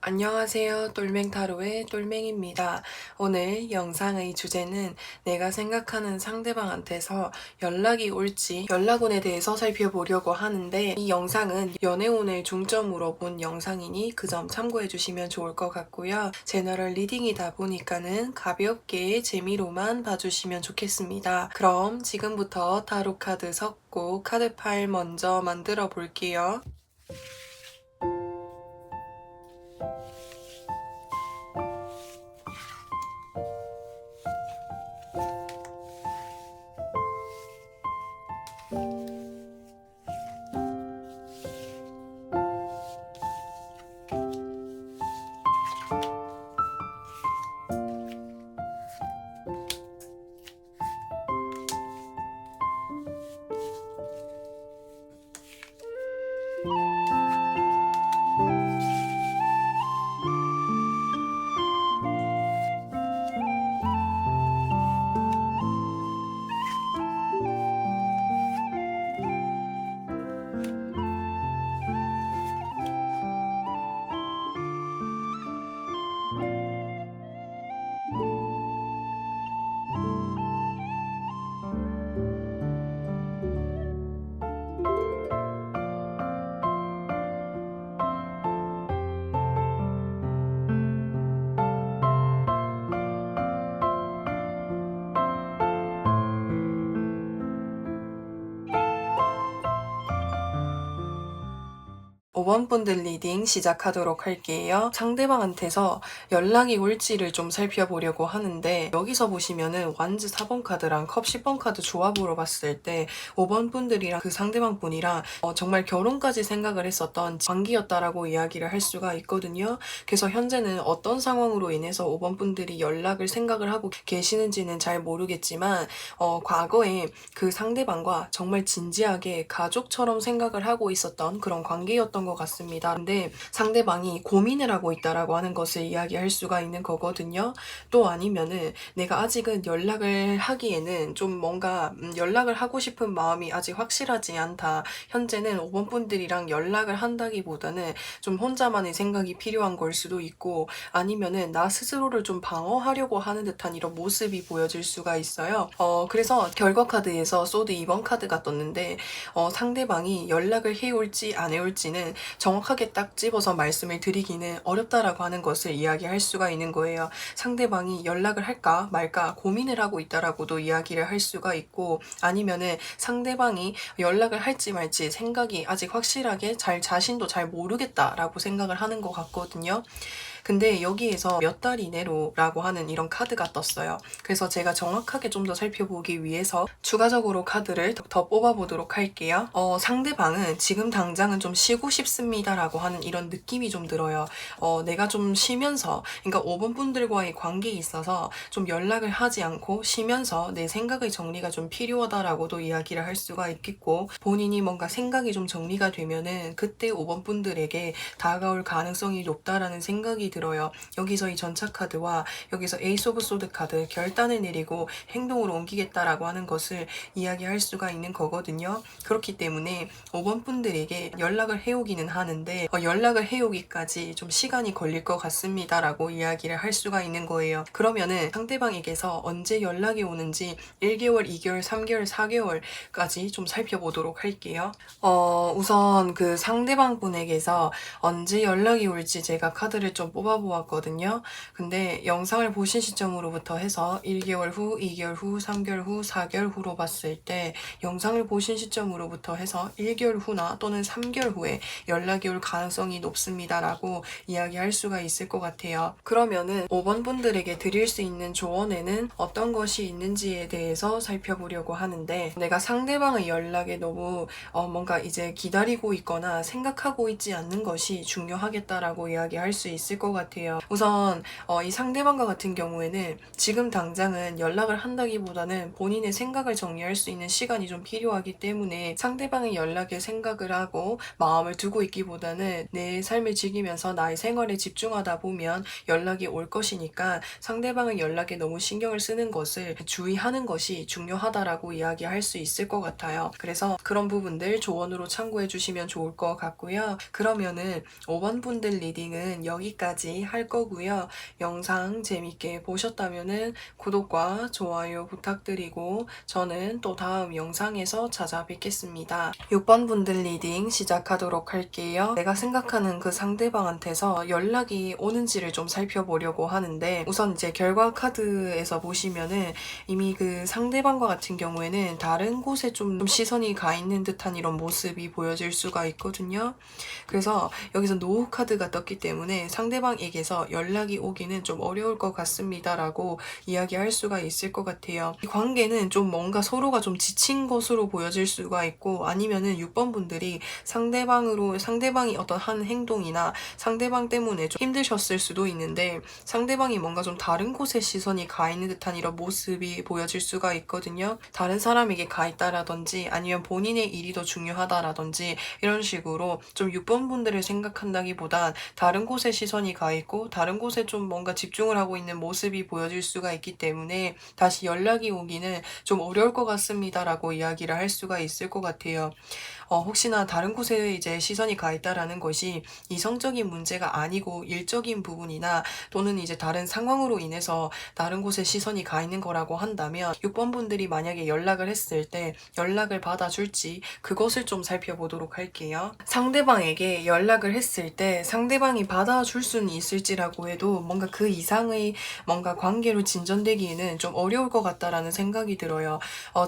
안녕하세요. 똘맹타로의 똘맹입니다. 오늘 영상의 주제는 내가 생각하는 상대방한테서 연락이 올지 연락운에 대해서 살펴보려고 하는데, 이 영상은 연애운을 중점으로 본 영상이니 그 점 참고해 주시면 좋을 것 같고요. 제너럴 리딩이다 보니까는 가볍게 재미로만 봐주시면 좋겠습니다. 그럼 지금부터 타로 카드 섞고 카드 파일 먼저 만들어 볼게요. 오 번 분들 리딩 시작하도록 할게요. 상대방한테서 연락이 올지를 좀 살펴보려고 하는데, 여기서 보시면은 완즈 4번 카드랑 컵 10번 카드 조합으로 봤을 때 5번 분들이랑 그 상대방 분이랑 정말 결혼까지 생각을 했었던 관계였다라고 이야기를 할 수가 있거든요. 그래서 현재는 어떤 상황으로 인해서 5번 분들이 연락을 생각을 하고 계시는지는 잘 모르겠지만, 과거에 그 상대방과 정말 진지하게 가족처럼 생각을 하고 있었던 그런 관계였던 것 같습니다. 근데 상대방이 고민을 하고 있다라고 하는 것을 이야기할 수가 있는 거거든요. 또 아니면은 내가 아직은 연락을 하기에는 좀 뭔가 연락을 하고 싶은 마음이 아직 확실하지 않다. 현재는 5번 분들이랑 연락을 한다기보다는 좀 혼자만의 생각이 필요한 걸 수도 있고, 아니면은 나 스스로를 좀 방어하려고 하는 듯한 이런 모습이 보여질 수가 있어요. 그래서 결과 카드에서 소드 2번 카드가 떴는데, 상대방이 연락을 해올지 안 해올지는 정확하게 딱 집어서 말씀을 드리기는 어렵다라고 하는 것을 이야기할 수가 있는 거예요. 상대방이 연락을 할까 말까 고민을 하고 있다라고도 이야기를 할 수가 있고, 아니면은 상대방이 연락을 할지 말지 생각이 아직 확실하게 자신도 잘 모르겠다라고 생각을 하는 것 같거든요. 근데 여기에서 몇 달 이내로라고 하는 이런 카드가 떴어요. 그래서 제가 정확하게 좀 더 살펴보기 위해서 추가적으로 카드를 더 뽑아보도록 할게요. 상대방은 지금 당장은 좀 쉬고 싶습니다라고 하는 이런 느낌이 좀 들어요. 내가 좀 쉬면서, 그러니까 5번 분들과의 관계에 있어서 좀 연락을 하지 않고 쉬면서 내 생각의 정리가 좀 필요하다라고도 이야기를 할 수가 있겠고, 본인이 뭔가 생각이 좀 정리가 되면은 그때 5번 분들에게 다가올 가능성이 높다라는 생각이 들어요. 여기서 이 전차 카드와 여기서 에이스 오브 소드 카드, 결단을 내리고 행동으로 옮기겠다라고 하는 것을 이야기할 수가 있는 거거든요. 그렇기 때문에 5번 분들에게 연락을 해오기는 하는데, 연락을 해오기까지 좀 시간이 걸릴 것 같습니다라고 이야기를 할 수가 있는 거예요. 그러면은 상대방에게서 언제 연락이 오는지 1개월, 2개월, 3개월, 4개월까지 좀 살펴보도록 할게요. 우선 그 상대방 분에게서 언제 연락이 올지 제가 카드를 좀 뽑아보았거든요. 근데 영상을 보신 시점으로부터 해서 1개월 후, 2개월 후, 3개월 후, 4개월 후로 봤을 때, 영상을 보신 시점으로부터 해서 1개월 후나 또는 3개월 후에 연락이 올 가능성이 높습니다라고 이야기할 수가 있을 것 같아요. 그러면은 5번 분들에게 드릴 수 있는 조언에는 어떤 것이 있는지에 대해서 살펴보려고 하는데, 내가 상대방의 연락에 너무 뭔가 이제 기다리고 있거나 생각하고 있지 않는 것이 중요하겠다라고 이야기할 수 있을 것 것 같아요. 우선 이 상대방과 같은 경우에는 지금 당장은 연락을 한다기보다는 본인의 생각을 정리할 수 있는 시간이 좀 필요하기 때문에 상대방의 연락에 생각을 하고 마음을 두고 있기보다는 내 삶을 즐기면서 나의 생활에 집중하다 보면 연락이 올 것이니까 상대방의 연락에 너무 신경을 쓰는 것을 주의하는 것이 중요하다라고 이야기할 수 있을 것 같아요. 그래서 그런 부분들 조언으로 참고해 주시면 좋을 것 같고요. 그러면은 5번 분들 리딩은 여기까지 할 거고요. 영상 재밌게 보셨다면은 구독과 좋아요 부탁드리고 저는 또 다음 영상에서 찾아뵙겠습니다. 6번 분들 리딩 시작하도록 할게요. 내가 생각하는 그 상대방한테서 연락이 오는지를 좀 살펴보려고 하는데 우선 이제 결과 카드에서 보시면은 이미 그 상대방과 같은 경우에는 다른 곳에 좀 시선이 가 있는 듯한 이런 모습이 보여질 수가 있거든요. 그래서 여기서 노우 카드가 떴기 때문에 상대방에게서 연락이 오기는 좀 어려울 것 같습니다 라고 이야기할 수가 있을 것 같아요. 이 관계는 좀 뭔가 서로가 좀 지친 것으로 보여질 수가 있고 아니면은 6번 분들이 상대방이 어떤 한 행동이나 상대방 때문에 좀 힘드셨을 수도 있는데 상대방이 뭔가 좀 다른 곳에 시선이 가 있는 듯한 이런 모습이 보여질 수가 있거든요. 다른 사람에게 가 있다라든지 아니면 본인의 일이 더 중요하다라든지 이런 식으로 좀 6번 분들을 생각한다기보단 다른 곳에 시선이 가 있고 다른 곳에 좀 뭔가 집중을 하고 있는 모습이 보여질 수가 있기 때문에 다시 연락이 오기는 좀 어려울 것 같습니다라고 이야기를 할 수가 있을 것 같아요. 혹시나 다른 곳에 이제 시선이 가 있다라는 것이 이성적인 문제가 아니고 일적인 부분이나 또는 이제 다른 상황으로 인해서 다른 곳에 시선이 가 있는 거라고 한다면 6번 분들이 만약에 연락을 했을 때 연락을 받아줄지 그것을 좀 살펴보도록 할게요. 상대방에게 연락을 했을 때 상대방이 받아줄 수는 있을지라고 해도 뭔가 그 이상의 뭔가 관계로 진전되기에는 좀 어려울 것 같다라는 생각이 들어요.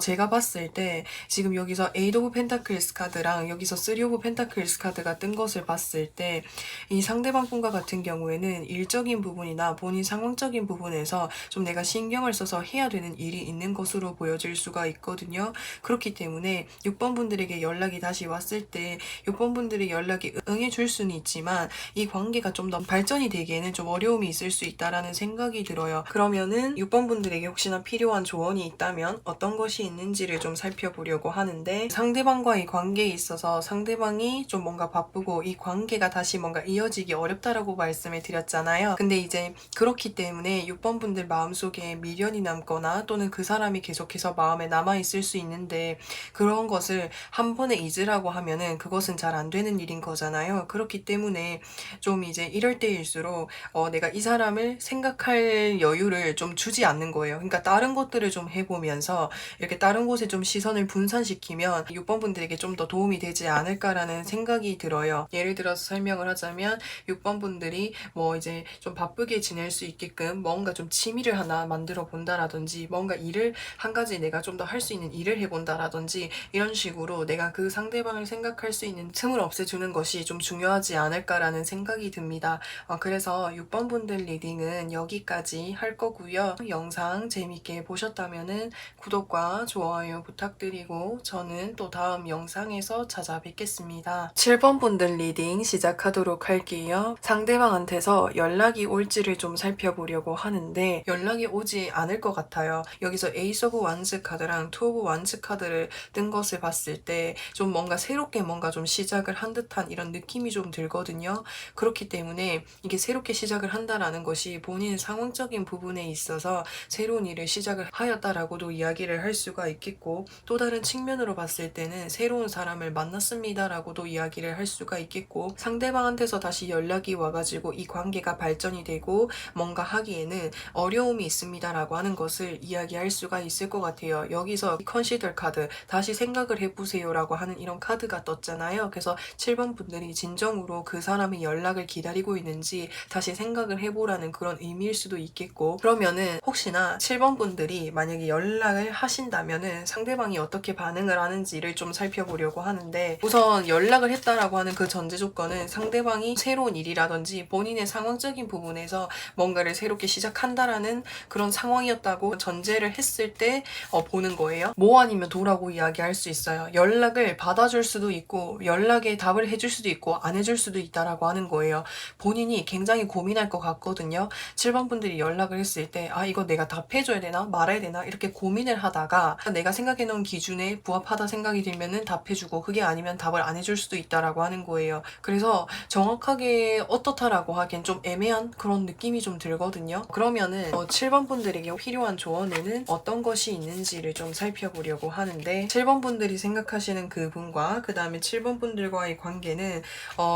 제가 봤을 때 지금 여기서 에이드 오브 펜타클스 카드랑 여기서 3 오브 펜타클스 카드가 뜬 것을 봤을 때 이 상대방 분과 같은 경우에는 일적인 부분이나 본인 상황적인 부분에서 좀 내가 신경을 써서 해야 되는 일이 있는 것으로 보여질 수가 있거든요. 그렇기 때문에 6번 분들에게 연락이 다시 왔을 때 6번 분들의 연락이 응해줄 수는 있지만 이 관계가 좀 더 발전이 되기에는 좀 어려움이 있을 수 있다라는 생각이 들어요. 그러면은 6번 분들에게 혹시나 필요한 조언이 있다면 어떤 것이 있는지를 좀 살펴보려고 하는데 상대방과의 관계에 있어서 상대방이 좀 뭔가 바쁘고 이 관계가 다시 뭔가 이어지기 어렵다라고 말씀을 드렸잖아요. 근데 이제 그렇기 때문에 6번 분들 마음속에 미련이 남거나 또는 그 사람이 계속해서 마음에 남아있을 수 있는데 그런 것을 한 번에 잊으라고 하면은 그것은 잘 안 되는 일인 거잖아요. 그렇기 때문에 좀 이제 이럴 때일수록 내가 이 사람을 생각할 여유를 좀 주지 않는 거예요. 그러니까 다른 것들을 좀 해보면서 이렇게 다른 곳에 좀 시선을 분산시키면 6번 분들에게 좀 더 도움이 되지 않을까라는 생각이 들어요. 예를 들어서 설명을 하자면 6번 분들이 뭐 이제 좀 바쁘게 지낼 수 있게끔 뭔가 좀 취미를 하나 만들어 본다라든지 뭔가 일을 한 가지 내가 좀 더 할 수 있는 일을 해본다라든지 이런 식으로 내가 그 상대방을 생각할 수 있는 틈을 없애주는 것이 좀 중요하지 않을까라는 생각이 듭니다. 그래서 6번 분들 리딩은 여기까지 할 거고요. 영상 재밌게 보셨다면은 구독과 좋아요 부탁드리고 저는 또 다음 영상에서 찾아뵙겠습니다. 7번 분들 리딩 시작하도록 할게요. 상대방한테서 연락이 올지를 좀 살펴보려고 하는데 연락이 오지 않을 것 같아요. 여기서 에이스 오브 완즈 카드랑 투 오브 완즈 카드를 뜬 것을 봤을 때 좀 뭔가 새롭게 뭔가 좀 시작을 한 듯한 이런 느낌이 좀 들거든요. 그렇기 때문에 이게 새롭게 시작을 한다라는 것이 본인 상황적인 부분에 있어서 새로운 일을 시작을 하였다라고도 이야기를 할 수가 있겠고 또 다른 측면으로 봤을 때는 새로운 사람을 만났습니다라고도 이야기를 할 수가 있겠고 상대방한테서 다시 연락이 와가지고 이 관계가 발전이 되고 뭔가 하기에는 어려움이 있습니다라고 하는 것을 이야기할 수가 있을 것 같아요. 여기서 컨시더 카드 다시 생각을 해보세요라고 하는 이런 카드가 떴잖아요. 그래서 7번 분들이 진정으로 그 사람이 연락을 기다리고 있는지 다시 생각을 해보라는 그런 의미일 수도 있겠고 그러면은 혹시나 7번 분들이 만약에 연락을 하신다면은 상대방이 어떻게 반응을 하는지를 좀 살펴보려고 하는데 우선 연락을 했다라고 하는 그 전제 조건은 상대방이 새로운 일이라든지 본인의 상황적인 부분에서 뭔가를 새롭게 시작한다라는 그런 상황이었다고 전제를 했을 때 보는 거예요. 뭐 아니면 도라고 이야기할 수 있어요. 연락을 받아줄 수도 있고 연락에 답을 해줄 수도 있고 안 해줄 수도 있다라고 하는 거예요. 본인이 이분이 굉장히 고민할 것 같거든요. 7번 분들이 연락을 했을 때 아 이거 내가 답해줘야 되나 말아야 되나 이렇게 고민을 하다가 내가 생각해 놓은 기준에 부합하다 생각이 들면은 답해주고 그게 아니면 답을 안 해줄 수도 있다라고 하는 거예요. 그래서 정확하게 어떻다라고 하기엔 좀 애매한 그런 느낌이 좀 들거든요. 그러면은 7번 분들에게 필요한 조언에는 어떤 것이 있는지를 좀 살펴보려고 하는데 7번 분들이 생각하시는 그분과 그 다음에 7번 분들과의 관계는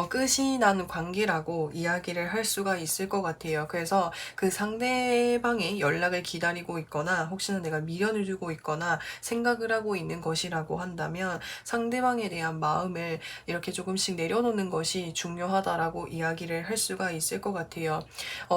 끝이 난 관계라고 이야기를 할 수가 있을 것 같아요. 그래서 그 상대방의 연락을 기다리고 있거나 혹시나 내가 미련을 두고 있거나 생각을 하고 있는 것이라고 한다면 상대방에 대한 마음을 이렇게 조금씩 내려놓는 것이 중요하다라고 이야기를 할 수가 있을 것 같아요.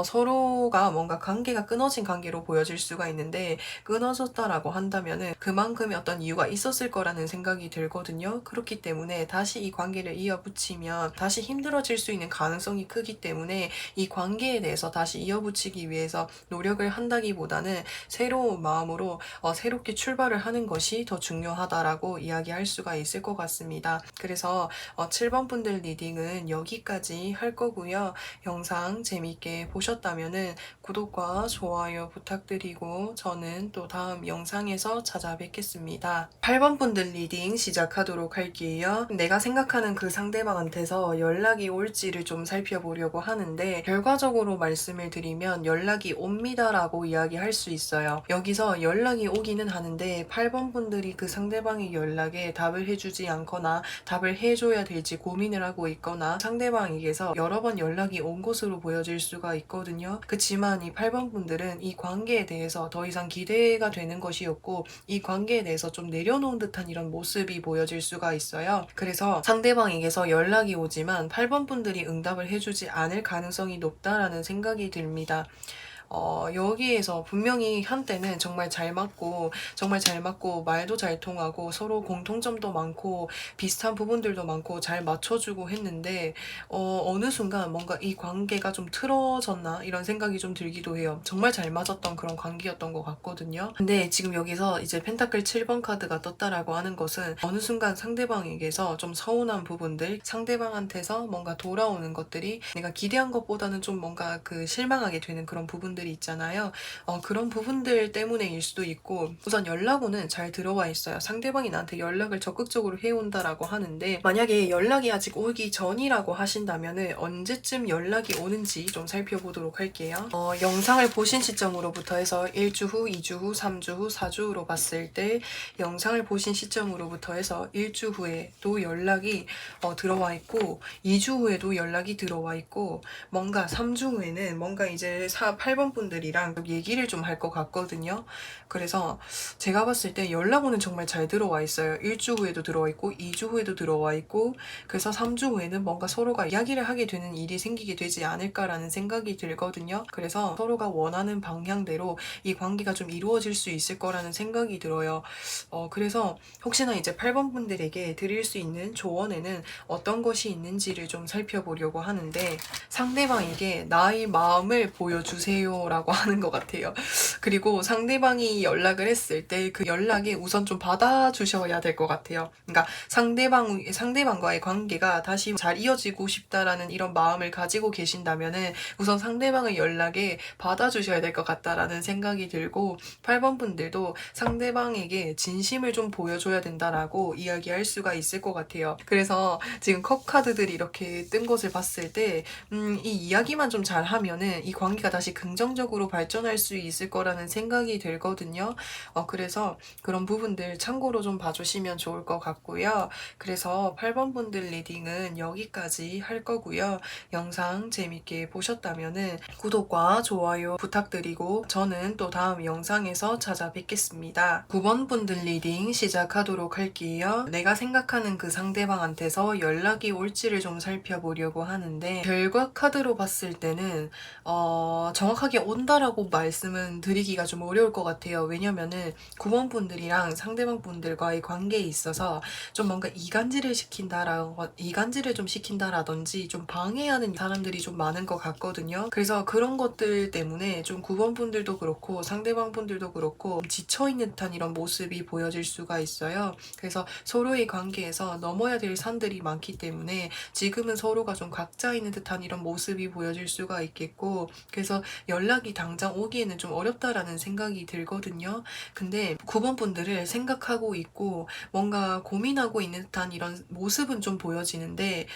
서로가 뭔가 관계가 끊어진 관계로 보여질 수가 있는데 끊어졌다라고 한다면은 그만큼의 어떤 이유가 있었을 거라는 생각이 들거든요. 그렇기 때문에 다시 이 관계를 이어붙이면 다시 힘들어질 수 있는 가능성이 크기 때문에 이 관계에 대해서 다시 이어붙이기 위해서 노력을 한다기보다는 새로운 마음으로 새롭게 출발을 하는 것이 더 중요하다라고 이야기할 수가 있을 것 같습니다. 그래서 7번 분들 리딩은 여기까지 할 거고요. 영상 재밌게 보셨다면은 구독과 좋아요 부탁드리고 저는 또 다음 영상에서 찾아뵙겠습니다. 8번 분들 리딩 시작하도록 할게요. 내가 생각하는 그 상대방한테서 연락이 올지를 좀 살펴보려고 하는데 결과적으로 말씀을 드리면 연락이 옵니다라고 이야기할 수 있어요. 여기서 연락이 오기는 하는데 8번 분들이 그 상대방의 연락에 답을 해주지 않거나 답을 해줘야 될지 고민을 하고 있거나 상대방에게서 여러 번 연락이 온 것으로 보여질 수가 있거든요. 그치만 이 8번 분들은 이 관계에 대해서 더 이상 기대가 되는 것이었고 이 관계에 대해서 좀 내려놓은 듯한 이런 모습이 보여질 수가 있어요. 그래서 상대방에게서 연락이 오지만 8번 분들이 응답을 해주지 않을 가능성이 높다라는 생각이 듭니다. 여기에서 분명히 한때는 정말 잘 맞고 말도 잘 통하고 서로 공통점도 많고 비슷한 부분들도 많고 잘 맞춰주고 했는데 어느 순간 뭔가 이 관계가 좀 틀어졌나 이런 생각이 좀 들기도 해요. 정말 잘 맞았던 그런 관계였던 것 같거든요. 근데 지금 여기서 이제 펜타클 7번 카드가 떴다라고 하는 것은 어느 순간 상대방에게서 좀 서운한 부분들 상대방한테서 뭔가 돌아오는 것들이 내가 기대한 것보다는 좀 뭔가 그 실망하게 되는 그런 부분들이 있잖아요. 그런 부분들 때문에일 수도 있고 우선 연락오는 잘 들어와 있어요. 상대방이 나한테 연락을 적극적으로 해온다라고 하는데 만약에 연락이 아직 오기 전이라고 하신다면은 언제쯤 연락이 오는지 좀 살펴보도록 할게요. 영상을 보신 시점으로부터 해서 1주 후, 2주 후, 3주 후, 4주 후로 봤을 때 영상을 보신 시점으로부터 해서 1주 후에도 연락이 들어와 있고 2주 후에도 연락이 들어와 있고 뭔가 3주 후에는 뭔가 이제 8번 분들이랑 얘기를 좀 할 것 같거든요. 그래서 제가 봤을 때 연락 오는 정말 잘 들어와 있어요. 1주 후에도 들어와 있고 2주 후에도 들어와 있고 그래서 3주 후에는 뭔가 서로가 이야기를 하게 되는 일이 생기게 되지 않을까라는 생각이 들거든요. 그래서 서로가 원하는 방향대로 이 관계가 좀 이루어질 수 있을 거라는 생각이 들어요. 그래서 혹시나 이제 8번 분들에게 드릴 수 있는 조언에는 어떤 것이 있는지를 좀 살펴보려고 하는데 상대방에게 나의 마음을 보여주세요 라고 하는 것 같아요. 그리고 상대방이 연락을 했을 때 그 연락에 우선 좀 받아주셔야 될 것 같아요. 그러니까 상대방과의 관계가 다시 잘 이어지고 싶다라는 이런 마음을 가지고 계신다면은 우선 상대방의 연락에 받아주셔야 될 것 같다라는 생각이 들고 8번 분들도 상대방에게 진심을 좀 보여줘야 된다라고 이야기할 수가 있을 것 같아요. 그래서 지금 컵 카드들이 이렇게 뜬 것을 봤을 때 이 이야기만 좀 잘하면은 이 관계가 다시 긍정적으로 발전할 수 있을 거라는 생각이 들거든요. 그래서 그런 부분들 참고로 좀 봐주시면 좋을 것 같고요. 그래서 8번 분들 리딩은 여기까지 할 거고요. 영상 재밌게 보셨다면은 구독과 좋아요 부탁드리고 저는 또 다음 영상에서 찾아뵙겠습니다. 9번 분들 리딩 시작하도록 할게요. 내가 생각하는 그 상대방한테서 연락이 올지를 좀 살펴보려고 하는데 결과 카드로 봤을 때는 정확하게 온다라고 말씀은 드리기 올리기가 좀 어려울 것 같아요. 왜냐면은 구원분들이랑 상대방 분들과의 관계에 있어서 좀 뭔가 이간질을 좀 시킨다라든지 좀 방해하는 사람들이 좀 많은 것 같거든요. 그래서 그런 것들 때문에 좀 구원분들도 그렇고 상대방 분들도 그렇고 지쳐있는 듯한 이런 모습이 보여질 수가 있어요. 그래서 서로의 관계에서 넘어야 될 산들이 많기 때문에 지금은 서로가 좀 각자 있는 듯한 이런 모습이 보여질 수가 있겠고, 그래서 연락이 당장 오기에는 좀 어렵다라는 생각이 들거든요. 근데 9번 분들을 생각하고 있고 뭔가 고민하고 있는 듯한 이런 모습은 좀 보여지는데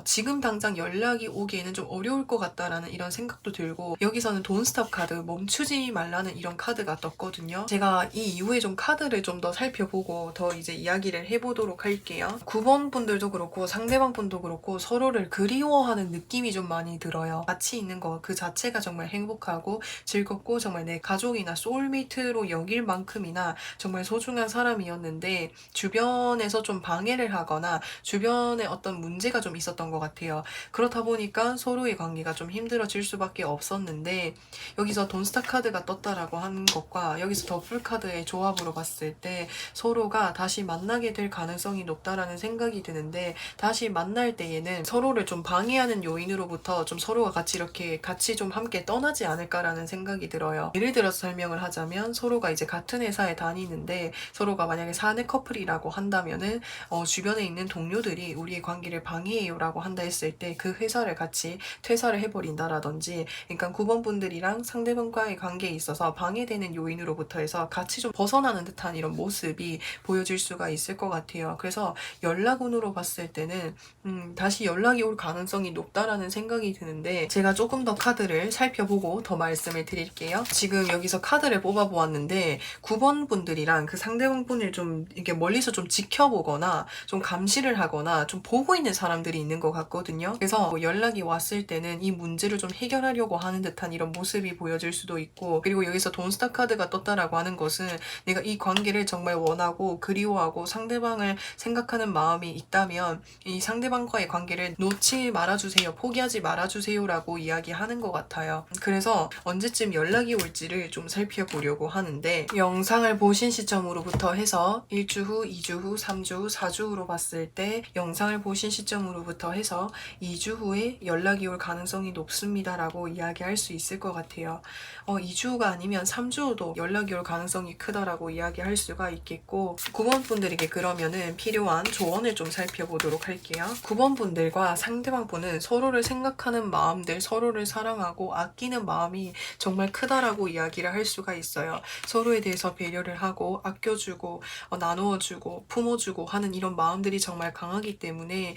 지금 당장 연락이 오기에는 좀 어려울 것 같다라는 이런 생각도 들고, 여기서는 돈스탑 카드, 멈추지 말라는 이런 카드가 떴거든요. 제가 이 이후에 좀 카드를 좀 더 살펴보고 더 이제 이야기를 해보도록 할게요. 9번 분들도 그렇고 상대방 분도 그렇고 서로를 그리워하는 느낌이 좀 많이 들어요. 같이 있는 거 그 자체가 정말 행복하고 즐겁고 정말 내 가족이나 소울메이트로 여길 만큼이나 정말 소중한 사람이었는데 주변에서 좀 방해를 하거나 주변에 어떤 문제가 좀 있었던 것 같아요. 그렇다 보니까 서로의 관계가 좀 힘들어질 수밖에 없었는데, 여기서 돈스타 카드가 떴다라고 하는 것과 여기서 더풀 카드의 조합으로 봤을 때 서로가 다시 만나게 될 가능성이 높다라는 생각이 드는데, 다시 만날 때에는 서로를 좀 방해하는 요인으로부터 좀 서로가 같이 좀 함께 떠나지 않을까라는 생각이 들어요. 예를 들어서 설명을 하자면 서로가 이제 같은 회사에 다니는데 서로가 만약에 사내 커플이라고 한다면은 주변에 있는 동료들이 우리의 관계를 방해해요라고 한다 했을 때 그 회사를 같이 퇴사를 해버린다라든지, 그러니까 9번 분들이랑 상대방과의 관계에 있어서 방해되는 요인으로부터 해서 같이 좀 벗어나는 듯한 이런 모습이 보여질 수가 있을 것 같아요. 그래서 연락운으로 봤을 때는 다시 연락이 올 가능성이 높다라는 생각이 드는데, 제가 조금 더 카드를 살펴보고 더 말씀을 드릴게요. 지금 여기서 카드를 뽑아보았는데 9번 분들이랑 그 상대방 분을 좀 이렇게 멀리서 좀 지켜보거나 좀 감시를 하거나 좀 보고 있는 사람들이 있는 것 같거든요. 그래서 뭐 연락이 왔을 때는 이 문제를 좀 해결하려고 하는 듯한 이런 모습이 보여질 수도 있고, 그리고 여기서 돈스타 카드가 떴다라고 하는 것은 내가 이 관계를 정말 원하고 그리워하고 상대방을 생각하는 마음이 있다면 이 상대방과의 관계를 놓지 말아주세요, 포기하지 말아주세요라고 이야기하는 것 같아요. 그래서 언제쯤 연락이 올지를 좀 살펴보려고 하는데, 영상을 보신 시점으로부터 해서 1주 후, 2주 후, 3주 후, 4주 후로 봤을 때 영상을 보신 시점으로부터 해서 2주 후에 연락이 올 가능성이 높습니다라고 이야기할 수 있을 것 같아요. 2주 후가 아니면 3주 후도 연락이 올 가능성이 크다라고 이야기할 수가 있겠고, 9번 분들에게 그러면은 필요한 조언을 좀 살펴보도록 할게요. 9번 분들과 상대방 분은 서로를 생각하는 마음들, 서로를 사랑하고 아끼는 마음이 정말 크다라고 이야기를 할 수가 있어요. 서로에 대해서 배려를 하고 아껴주고 나누어주고 품어주고 하는 이런 마음들이 정말 강하기 때문에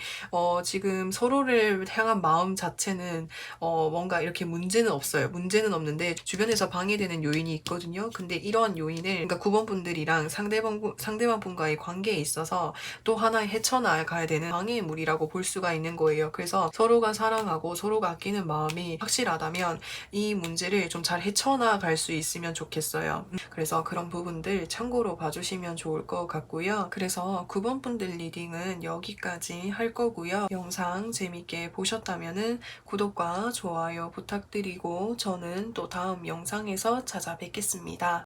지금 서로를 향한 마음 자체는 뭔가 이렇게 문제는 없어요. 문제는 없는데 주변에서 방해되는 요인이 있거든요. 근데 이러한 요인을, 그러니까 9번 분들이랑 상대방 분과의 관계에 있어서 또 하나의 헤쳐나가야 되는 방해물이라고 볼 수가 있는 거예요. 그래서 서로가 사랑하고 서로가 아끼는 마음이 확실하다면 이 문제를 좀 잘 헤쳐나갈 수 있으면 좋겠어요. 그래서 그런 부분들 참고로 봐주시면 좋을 것 같고요. 그래서 9번 분들 리딩은 여기까지 할 거고요. 영상 재밌게 보셨다면 구독과 좋아요 부탁드리고 저는 또 다음 영상에서 찾아뵙겠습니다.